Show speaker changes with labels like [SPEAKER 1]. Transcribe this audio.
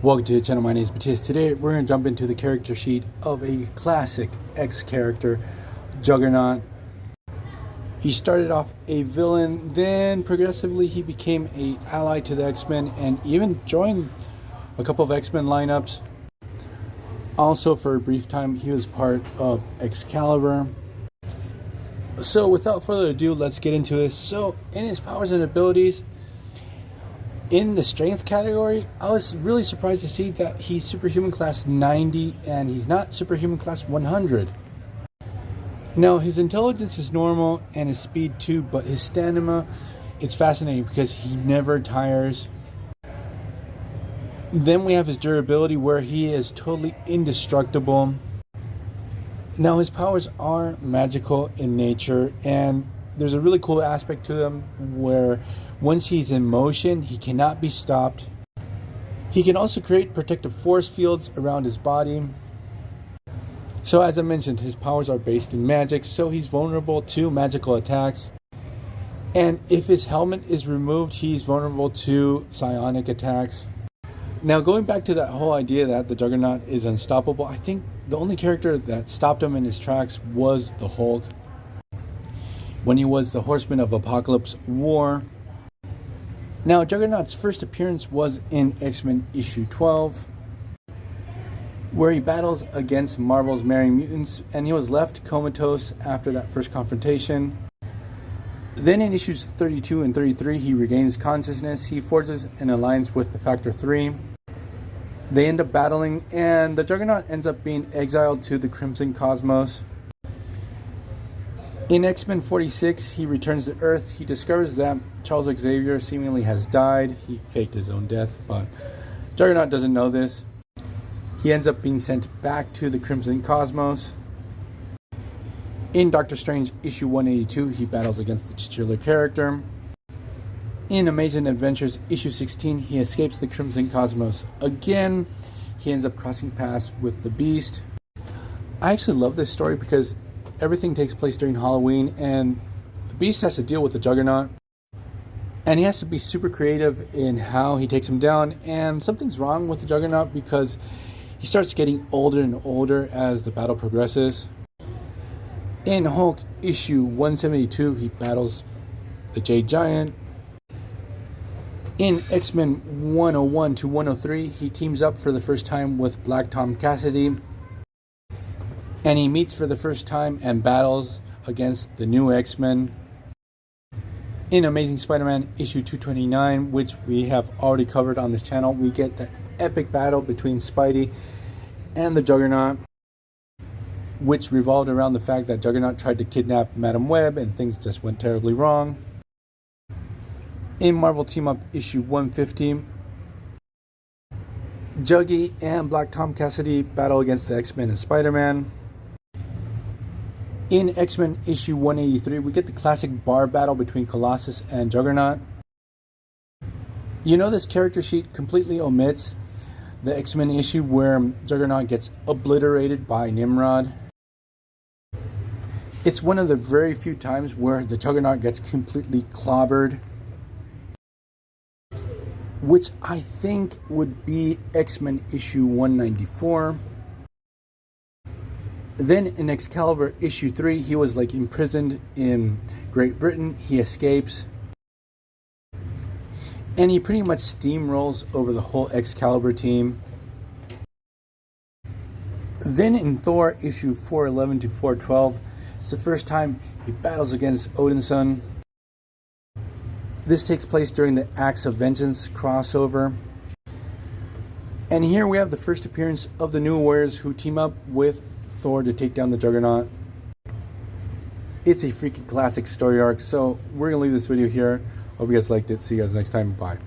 [SPEAKER 1] Welcome to the channel. My name is Matthias. Today we're going to jump into the character sheet of a classic X character, Juggernaut. He started off a villain, then progressively he became an ally to the X-Men and even joined a couple of X-Men lineups. Also, for a brief time, he was part of Excalibur. So without further ado, let's get into this. So in his powers and abilities, in the strength category, I was really surprised to see that he's superhuman class 90 and he's not superhuman class 100. Now, his intelligence is normal and his speed too, but his stamina, it's fascinating because he never tires. Then we have his durability, where he is totally indestructible. Now, his powers are magical in nature, and there's a really cool aspect to them where once he's in motion, he cannot be stopped. He can also create protective force fields around his body. So as I mentioned, his powers are based in magic, so he's vulnerable to magical attacks. And if his helmet is removed, he's vulnerable to psionic attacks. Now, going back to that whole idea that the Juggernaut is unstoppable, I think the only character that stopped him in his tracks was the Hulk, when he was the Horseman of Apocalypse War. Now, Juggernaut's first appearance was in X-Men issue 12, where he battles against Marvel's Marrying Mutants, and he was left comatose after that first confrontation. Then in issues 32 and 33, he regains consciousness. He forges an alliance with the Factor 3. They end up battling, and the Juggernaut ends up being exiled to the Crimson Cosmos. In X-Men 46, he returns to Earth. He discovers that Charles Xavier seemingly has died. He faked his own death, but Juggernaut doesn't know this. He ends up being sent back to the Crimson Cosmos. In Doctor Strange issue 182, he battles against the titular character. In Amazing Adventures issue 16, he escapes the Crimson Cosmos again. He ends up crossing paths with the Beast. I actually love this story because everything takes place during Halloween, and the Beast has to deal with the Juggernaut. And he has to be super creative in how he takes him down. And something's wrong with the Juggernaut because he starts getting older and older as the battle progresses. In Hulk issue 172, he battles the Jade Giant. In X-Men 101 to 103, he teams up for the first time with Black Tom Cassidy. And he meets for the first time and battles against the new X-Men. In Amazing Spider-Man issue 229, which we have already covered on this channel, we get the epic battle between Spidey and the Juggernaut, which revolved around the fact that Juggernaut tried to kidnap Madam Web and things just went terribly wrong. In Marvel Team Up issue 150, Juggy and Black Tom Cassidy battle against the X-Men and Spider-Man. In X-Men issue 183, we get the classic bar battle between Colossus and Juggernaut. You know, this character sheet completely omits the X-Men issue where Juggernaut gets obliterated by Nimrod. It's one of the very few times where the Juggernaut gets completely clobbered, which I think would be X-Men issue 194. Then in Excalibur issue 3, he was like imprisoned in Great Britain. He escapes, and he pretty much steamrolls over the whole Excalibur team. Then in Thor issue 411 to 412, it's the first time he battles against Odinson. This takes place during the Acts of Vengeance crossover. And here we have the first appearance of the New Warriors, who team up with Thor to take down the Juggernaut. It's a freaking classic story arc, so we're going to leave this video here. Hope you guys liked it. See you guys next time. Bye.